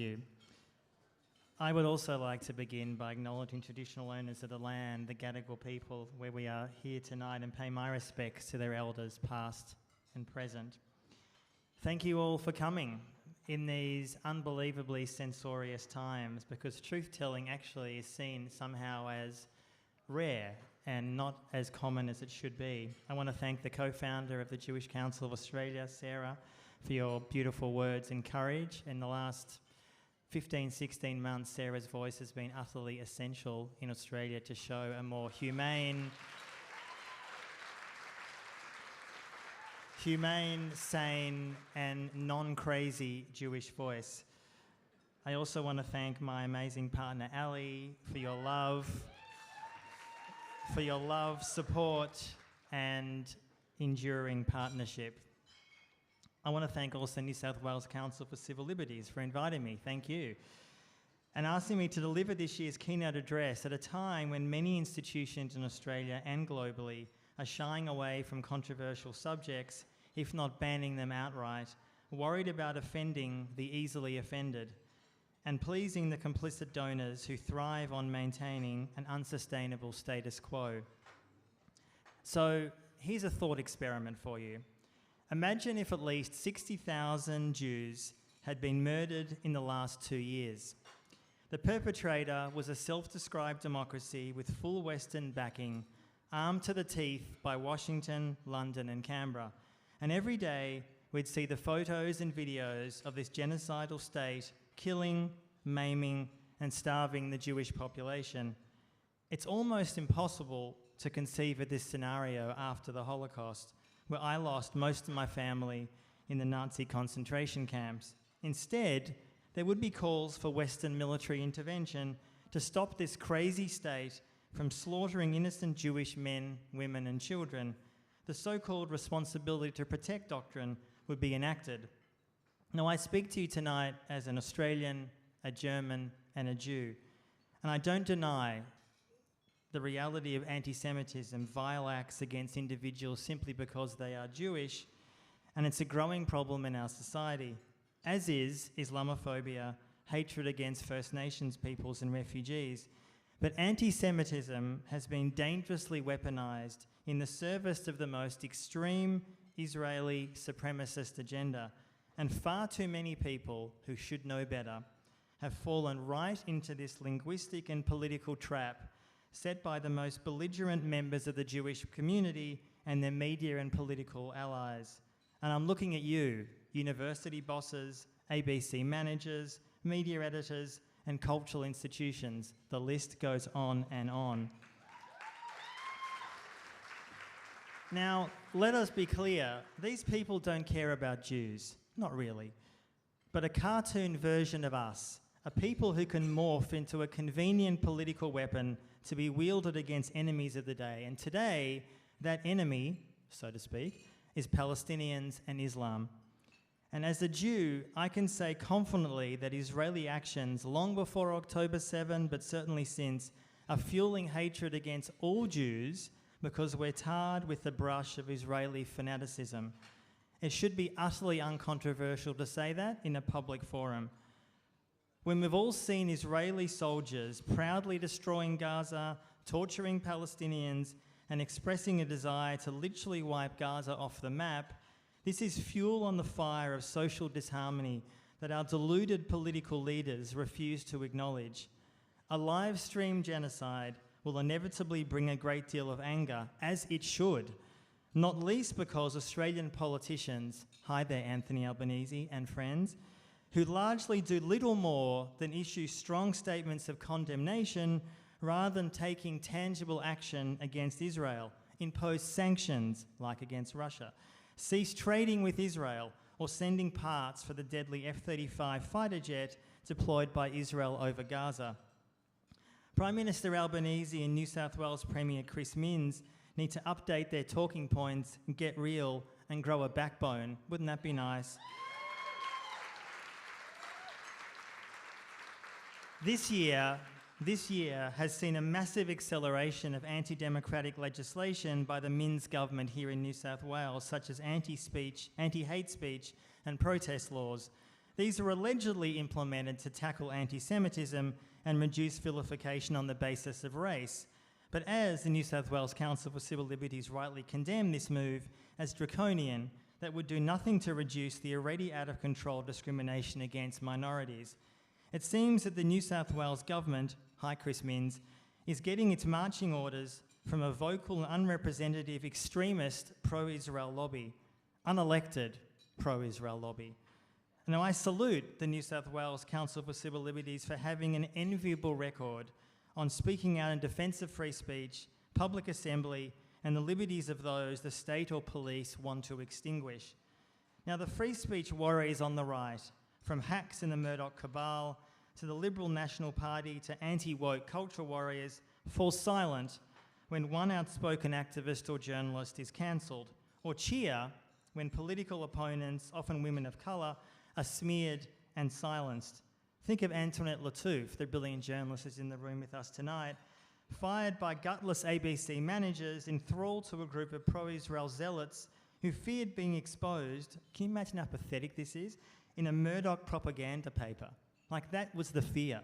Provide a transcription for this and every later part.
you. I would also like to begin by acknowledging traditional owners of the land, the Gadigal people, where we are here tonight, and pay my respects to their elders, past and present. Thank you all for coming in these unbelievably censorious times, because truth-telling actually is seen somehow as rare and not as common as it should be. I want to thank the co-founder of the Jewish Council of Australia, Sarah, for your beautiful words and courage. In the last 15, 16 months, Sarah's voice has been utterly essential in Australia to show a more humane, sane, and non-crazy Jewish voice. I also want to thank my amazing partner, Ali, for your love, support, and enduring partnership. I want to thank also New South Wales Council for Civil Liberties for inviting me. Thank you. And asking me to deliver this year's keynote address at a time when many institutions in Australia and globally are shying away from controversial subjects, if not banning them outright, worried about offending the easily offended, and pleasing the complicit donors who thrive on maintaining an unsustainable status quo. So here's a thought experiment for you. Imagine if at least 60,000 Jews had been murdered in the last 2 years. The perpetrator was a self-described democracy with full Western backing, armed to the teeth by Washington, London, and Canberra. And every day we'd see the photos and videos of this genocidal state killing, maiming, and starving the Jewish population. It's almost impossible to conceive of this scenario after the Holocaust, where I lost most of my family in the Nazi concentration camps. Instead, there would be calls for Western military intervention to stop this crazy state from slaughtering innocent Jewish men, women, and children. The so-called responsibility to protect doctrine would be enacted. Now, I speak to you tonight as an Australian, a German, and a Jew, and I don't deny the reality of anti-Semitism, vile acts against individuals simply because they are Jewish, and it's a growing problem in our society, as is Islamophobia, hatred against First Nations peoples and refugees. But anti-Semitism has been dangerously weaponized in the service of the most extreme Israeli supremacist agenda, and far too many people who should know better have fallen right into this linguistic and political trap set by the most belligerent members of the Jewish community and their media and political allies. And I'm looking at you, university bosses, ABC managers, media editors, and cultural institutions. The list goes on and on. Now, let us be clear, these people don't care about Jews, not really, but a cartoon version of us, a people who can morph into a convenient political weapon to be wielded against enemies of the day. And today, that enemy, so to speak, is Palestinians and Islam. And as a Jew, I can say confidently that Israeli actions long before October 7, but certainly since, are fueling hatred against all Jews because we're tarred with the brush of Israeli fanaticism. It should be utterly uncontroversial to say that in a public forum. When we've all seen Israeli soldiers proudly destroying Gaza, torturing Palestinians, and expressing a desire to literally wipe Gaza off the map, this is fuel on the fire of social disharmony that our deluded political leaders refuse to acknowledge. A live-stream genocide will inevitably bring a great deal of anger, as it should, not least because Australian politicians, hi there Anthony Albanese and friends, who largely do little more than issue strong statements of condemnation rather than taking tangible action against Israel, impose sanctions, like against Russia, cease trading with Israel, or sending parts for the deadly F-35 fighter jet deployed by Israel over Gaza. Prime Minister Albanese and New South Wales Premier Chris Minns need to update their talking points, get real, and grow a backbone. Wouldn't that be nice? This year has seen a massive acceleration of anti-democratic legislation by the Minns government here in New South Wales, such as anti-hate speech and protest laws. These are allegedly implemented to tackle anti-Semitism and reduce vilification on the basis of race. But as the New South Wales Council for Civil Liberties rightly condemned this move as draconian, that would do nothing to reduce the already out-of-control discrimination against minorities. It seems that the New South Wales government, hi Chris Minns, is getting its marching orders from a vocal and unrepresentative extremist pro-Israel lobby, unelected pro-Israel lobby. Now I salute the New South Wales Council for Civil Liberties for having an enviable record on speaking out in defence of free speech, public assembly, and the liberties of those the state or police want to extinguish. Now the free speech warriors on the right, from hacks in the Murdoch cabal to the Liberal National Party to anti-woke culture warriors, fall silent when one outspoken activist or journalist is cancelled, or cheer when political opponents, often women of colour, are smeared and silenced. Think of Antoinette Lattouf, the brilliant journalist who's in the room with us tonight, fired by gutless ABC managers enthralled to a group of pro-Israel zealots who feared being exposed, can you imagine how pathetic this is, in a Murdoch propaganda paper. Like that was the fear.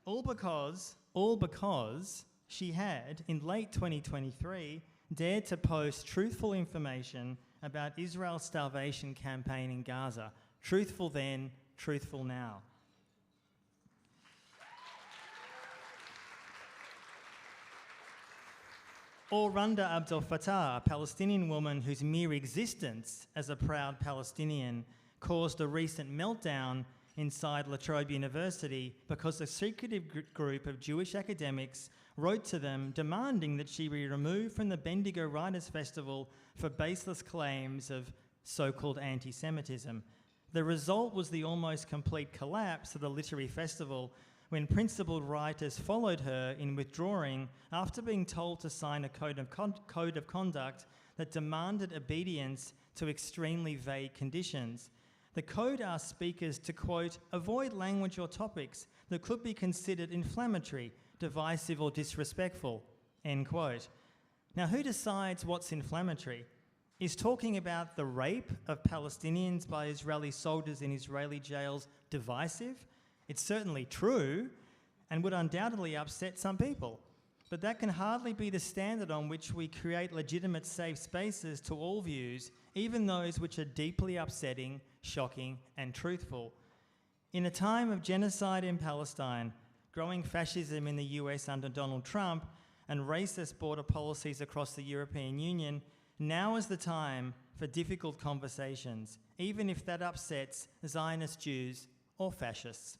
All because she had, in late 2023, dared to post truthful information about Israel's starvation campaign in Gaza. Truthful then, truthful now. Or Randa Abdel Fattah, a Palestinian woman whose mere existence as a proud Palestinian caused a recent meltdown inside La Trobe University because a secretive group of Jewish academics wrote to them demanding that she be removed from the Bendigo Writers' Festival for baseless claims of so-called anti-Semitism. The result was the almost complete collapse of the literary festival when principled writers followed her in withdrawing after being told to sign a code of conduct that demanded obedience to extremely vague conditions. The code asked speakers to, quote, avoid language or topics that could be considered inflammatory, divisive or disrespectful, end quote. Now, who decides what's inflammatory? Is talking about the rape of Palestinians by Israeli soldiers in Israeli jails divisive? It's certainly true and would undoubtedly upset some people. But that can hardly be the standard on which we create legitimate safe spaces to all views, even those which are deeply upsetting, shocking, and truthful. In a time of genocide in Palestine, growing fascism in the US under Donald Trump, and racist border policies across the European Union, now is the time for difficult conversations, even if that upsets Zionist Jews or fascists.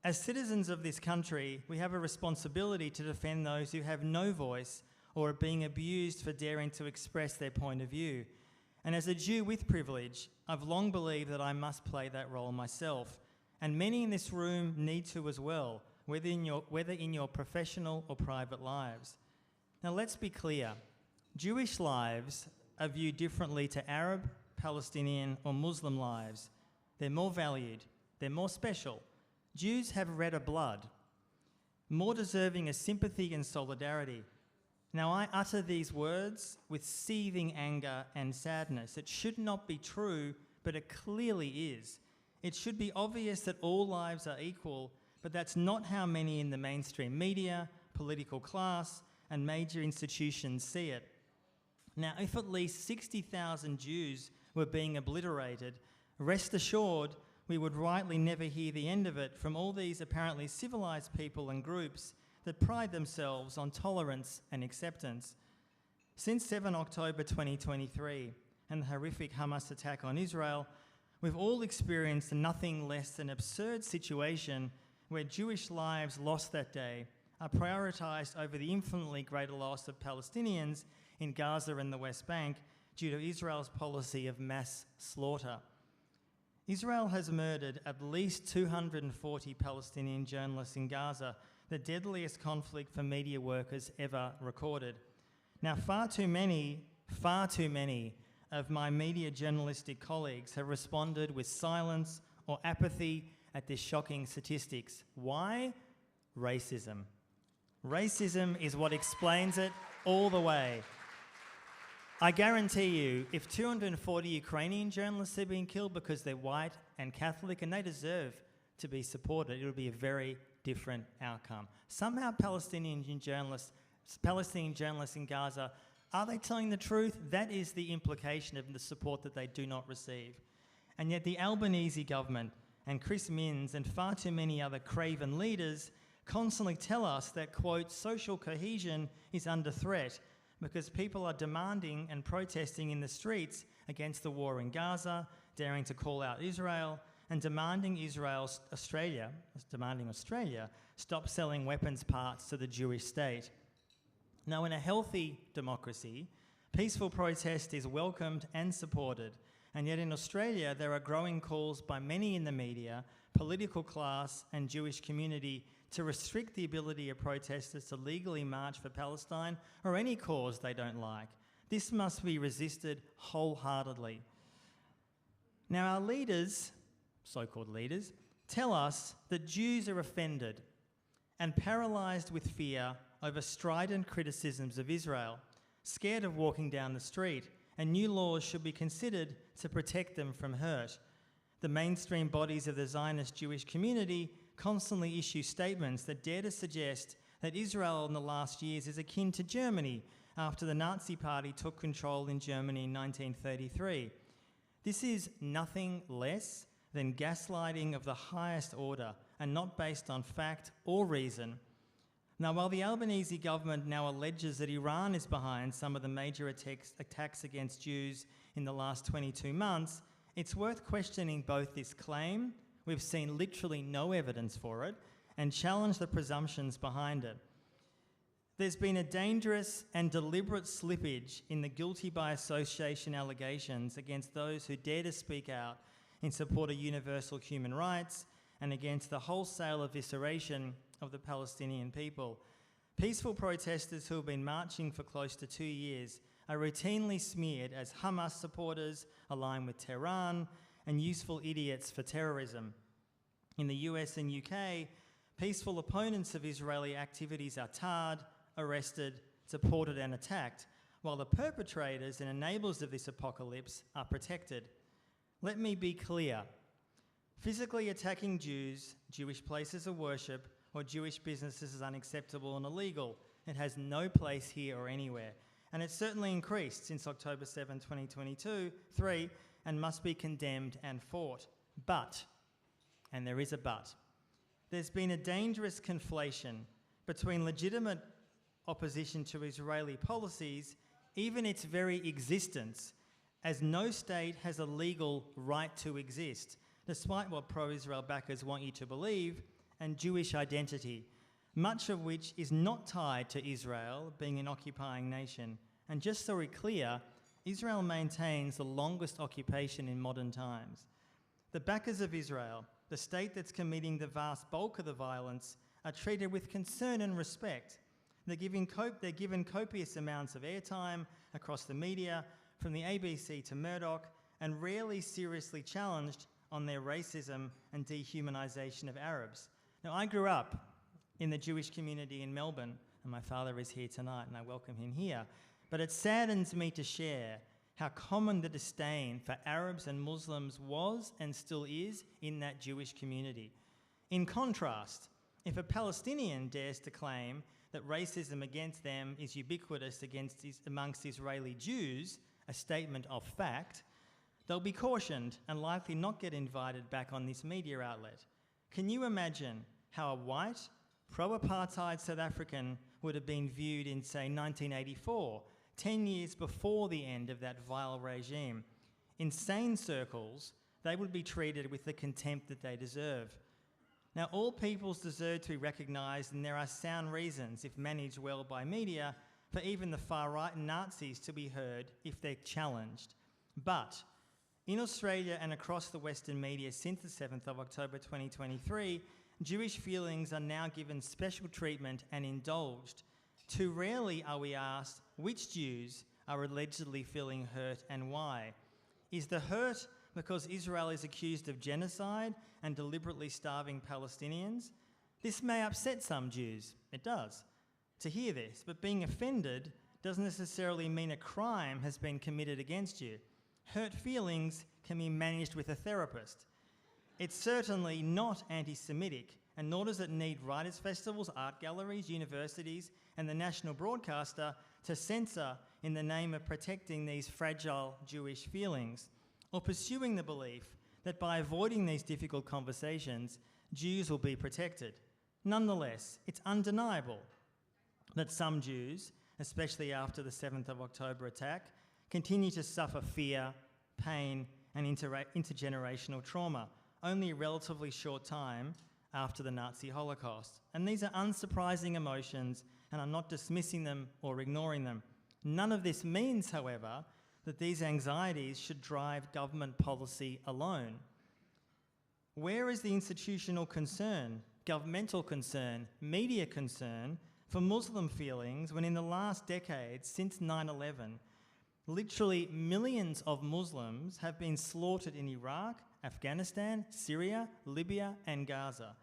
As citizens of this country, we have a responsibility to defend those who have no voice or are being abused for daring to express their point of view. And as a Jew with privilege, I've long believed that I must play that role myself. And many in this room need to as well, whether in your professional or private lives. Now let's be clear. Jewish lives are viewed differently to Arab, Palestinian or Muslim lives. They're more valued. They're more special. Jews have redder blood, more deserving of sympathy and solidarity. Now, I utter these words with seething anger and sadness. It should not be true, but it clearly is. It should be obvious that all lives are equal, but that's not how many in the mainstream media, political class, and major institutions see it. Now, if at least 60,000 Jews were being obliterated, rest assured we would rightly never hear the end of it from all these apparently civilized people and groups that pride themselves on tolerance and acceptance. Since 7 October 2023 and the horrific Hamas attack on Israel, we've all experienced a nothing less than absurd situation where Jewish lives lost that day are prioritised over the infinitely greater loss of Palestinians in Gaza and the West Bank due to Israel's policy of mass slaughter. Israel has murdered at least 240 Palestinian journalists in Gaza, the deadliest conflict for media workers ever recorded. Now, far too many of my media journalistic colleagues have responded with silence or apathy at this shocking statistics. Why? Racism. Racism is what explains it all the way. I guarantee you, if 240 Ukrainian journalists have been killed because they're white and Catholic, and they deserve to be supported. It'll be a very different outcome. Somehow Palestinian journalists in Gaza, are they telling the truth? That is the implication of the support that they do not receive. And yet the Albanese government and Chris Minns and far too many other craven leaders constantly tell us that, quote, social cohesion is under threat because people are demanding and protesting in the streets against the war in Gaza, daring to call out Israel, and demanding Australia stop selling weapons parts to the Jewish state. Now, in a healthy democracy, peaceful protest is welcomed and supported, and yet in Australia there are growing calls by many in the media, political class and Jewish community to restrict the ability of protesters to legally march for Palestine or any cause they don't like. This must be resisted wholeheartedly. Now, our leaders, so-called leaders, tell us that Jews are offended and paralysed with fear over strident criticisms of Israel, scared of walking down the street, and new laws should be considered to protect them from hurt. The mainstream bodies of the Zionist Jewish community constantly issue statements that dare to suggest that Israel in the last years is akin to Germany after the Nazi Party took control in Germany in 1933. This is nothing less than gaslighting of the highest order and not based on fact or reason. Now, while the Albanese government now alleges that Iran is behind some of the major attacks against Jews in the last 22 months, it's worth questioning both this claim, we've seen literally no evidence for it, and challenge the presumptions behind it. There's been a dangerous and deliberate slippage in the guilty by association allegations against those who dare to speak out in support of universal human rights and against the wholesale evisceration of the Palestinian people. Peaceful protesters who have been marching for close to 2 years are routinely smeared as Hamas supporters aligned with Tehran and useful idiots for terrorism. In the US and UK, peaceful opponents of Israeli activities are tarred, arrested, deported and attacked, while the perpetrators and enablers of this apocalypse are protected. Let me be clear. Physically attacking Jews, Jewish places of worship, or Jewish businesses is unacceptable and illegal. It has no place here or anywhere. And it's certainly increased since October 7, 2023, and must be condemned and fought. But, and there is a but, there's been a dangerous conflation between legitimate opposition to Israeli policies, even its very existence, as no state has a legal right to exist, despite what pro-Israel backers want you to believe, and Jewish identity, much of which is not tied to Israel being an occupying nation. And just so we're clear, Israel maintains the longest occupation in modern times. The backers of Israel, the state that's committing the vast bulk of the violence, are treated with concern and respect. They're given copious amounts of airtime across the media, from the ABC to Murdoch, and rarely seriously challenged on their racism and dehumanisation of Arabs. Now, I grew up in the Jewish community in Melbourne, and my father is here tonight, and I welcome him here. But it saddens me to share how common the disdain for Arabs and Muslims was and still is in that Jewish community. In contrast, if a Palestinian dares to claim that racism against them is ubiquitous amongst Israeli Jews, a statement of fact, they'll be cautioned and likely not get invited back on this media outlet. Can you imagine how a white, pro-apartheid South African would have been viewed in, say, 1984, 10 years before the end of that vile regime? In sane circles, they would be treated with the contempt that they deserve. Now, all peoples deserve to be recognised, and there are sound reasons, if managed well by media, for even the far-right Nazis to be heard if they're challenged. But in Australia and across the Western media since the 7th of October 2023, Jewish feelings are now given special treatment and indulged. Too rarely are we asked which Jews are allegedly feeling hurt and why. Is the hurt because Israel is accused of genocide and deliberately starving Palestinians? This may upset some Jews, it does, to hear this, but being offended doesn't necessarily mean a crime has been committed against you. Hurt feelings can be managed with a therapist. It's certainly not anti-Semitic, and nor does it need writers' festivals, art galleries, universities, and the national broadcaster to censor in the name of protecting these fragile Jewish feelings, or pursuing the belief that by avoiding these difficult conversations, Jews will be protected. Nonetheless, it's undeniable that some Jews, especially after the 7th of October attack, continue to suffer fear, pain, and intergenerational trauma, only a relatively short time after the Nazi Holocaust. And these are unsurprising emotions, and I'm not dismissing them or ignoring them. None of this means, however, that these anxieties should drive government policy alone. Where is the institutional concern, governmental concern, media concern for Muslim feelings when in the last decade, since 9/11, literally millions of Muslims have been slaughtered in Iraq, Afghanistan, Syria, Libya, and Gaza?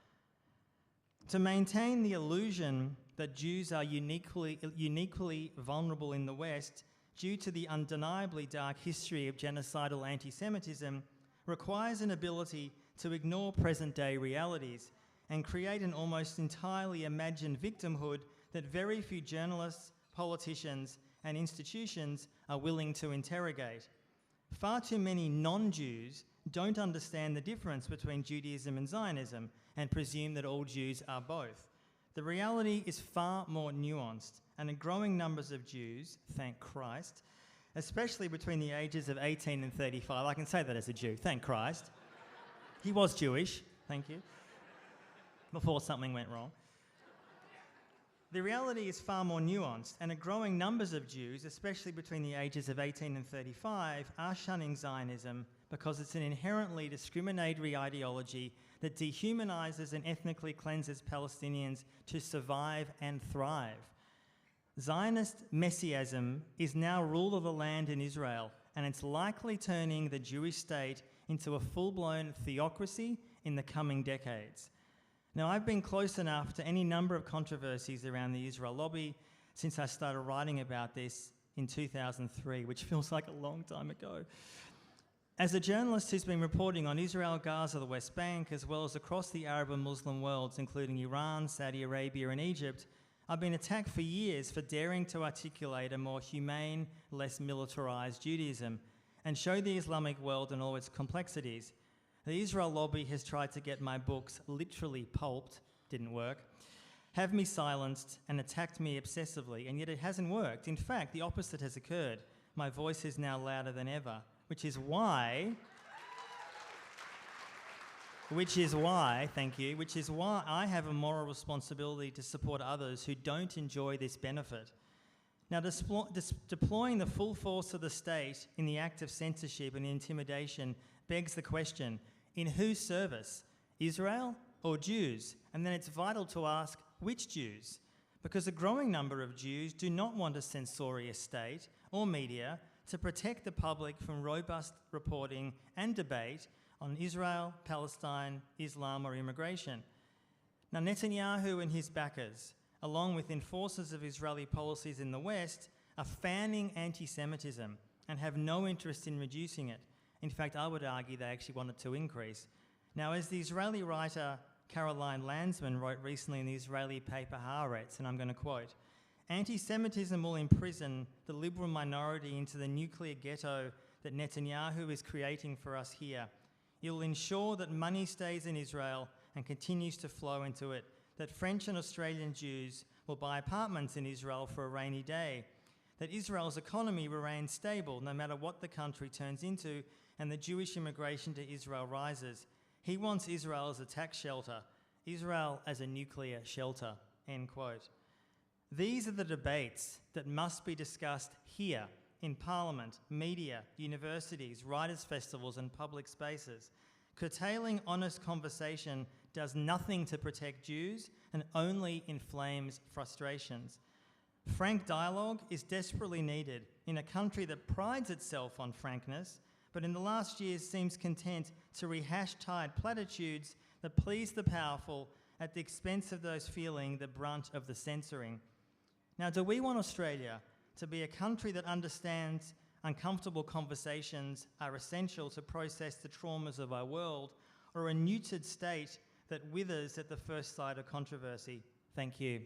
To maintain the illusion that Jews are uniquely vulnerable in the West due to the undeniably dark history of genocidal anti-Semitism requires an ability to ignore present-day realities and create an almost entirely imagined victimhood that very few journalists, politicians, and institutions are willing to interrogate. Far too many non-Jews don't understand the difference between Judaism and Zionism and presume that all Jews are both. The reality is far more nuanced, and in growing numbers of Jews, thank Christ, especially between the ages of 18 and 35, I can say that as a Jew, thank Christ. He was Jewish, thank you, before something went wrong. The reality is far more nuanced, and a growing numbers of Jews, especially between the ages of 18 and 35, are shunning Zionism because it's an inherently discriminatory ideology that dehumanizes and ethnically cleanses Palestinians to survive and thrive. Zionist messianism is now rule of the land in Israel, and it's likely turning the Jewish state into a full-blown theocracy in the coming decades. Now, I've been close enough to any number of controversies around the Israel lobby since I started writing about this in 2003, which feels like a long time ago. As a journalist who's been reporting on Israel, Gaza, the West Bank, as well as across the Arab and Muslim worlds, including Iran, Saudi Arabia, and Egypt, I've been attacked for years for daring to articulate a more humane, less militarized Judaism and show the Islamic world and all its complexities. The Israel lobby has tried to get my books literally pulped, didn't work, have me silenced, and attacked me obsessively, and yet it hasn't worked. In fact, the opposite has occurred. My voice is now louder than ever, which is why I have a moral responsibility to support others who don't enjoy this benefit. Now, deploying the full force of the state in the act of censorship and intimidation begs the question, in whose service? Israel or Jews? And then it's vital to ask, which Jews? Because a growing number of Jews do not want a censorious state or media to protect the public from robust reporting and debate on Israel, Palestine, Islam, or immigration. Now, Netanyahu and his backers, along with enforcers of Israeli policies in the West, are fanning anti-Semitism and have no interest in reducing it. In fact, I would argue they actually want it to increase. Now, as the Israeli writer Caroline Landsman wrote recently in the Israeli paper Haaretz, and I'm going to quote, "Anti-Semitism will imprison the liberal minority into the nuclear ghetto that Netanyahu is creating for us here. It will ensure that money stays in Israel and continues to flow into it, that French and Australian Jews will buy apartments in Israel for a rainy day, that Israel's economy remains stable no matter what the country turns into, and the Jewish immigration to Israel rises. He wants Israel as a tax shelter, Israel as a nuclear shelter," end quote. These are the debates that must be discussed here in Parliament, media, universities, writers' festivals, and public spaces. Curtailing honest conversation does nothing to protect Jews and only inflames frustrations. Frank dialogue is desperately needed in a country that prides itself on frankness, but in the last years seems content to rehash tired platitudes that please the powerful at the expense of those feeling the brunt of the censoring. Now, do we want Australia to be a country that understands uncomfortable conversations are essential to process the traumas of our world, or a neutered state that withers at the first sight of controversy. Thank you.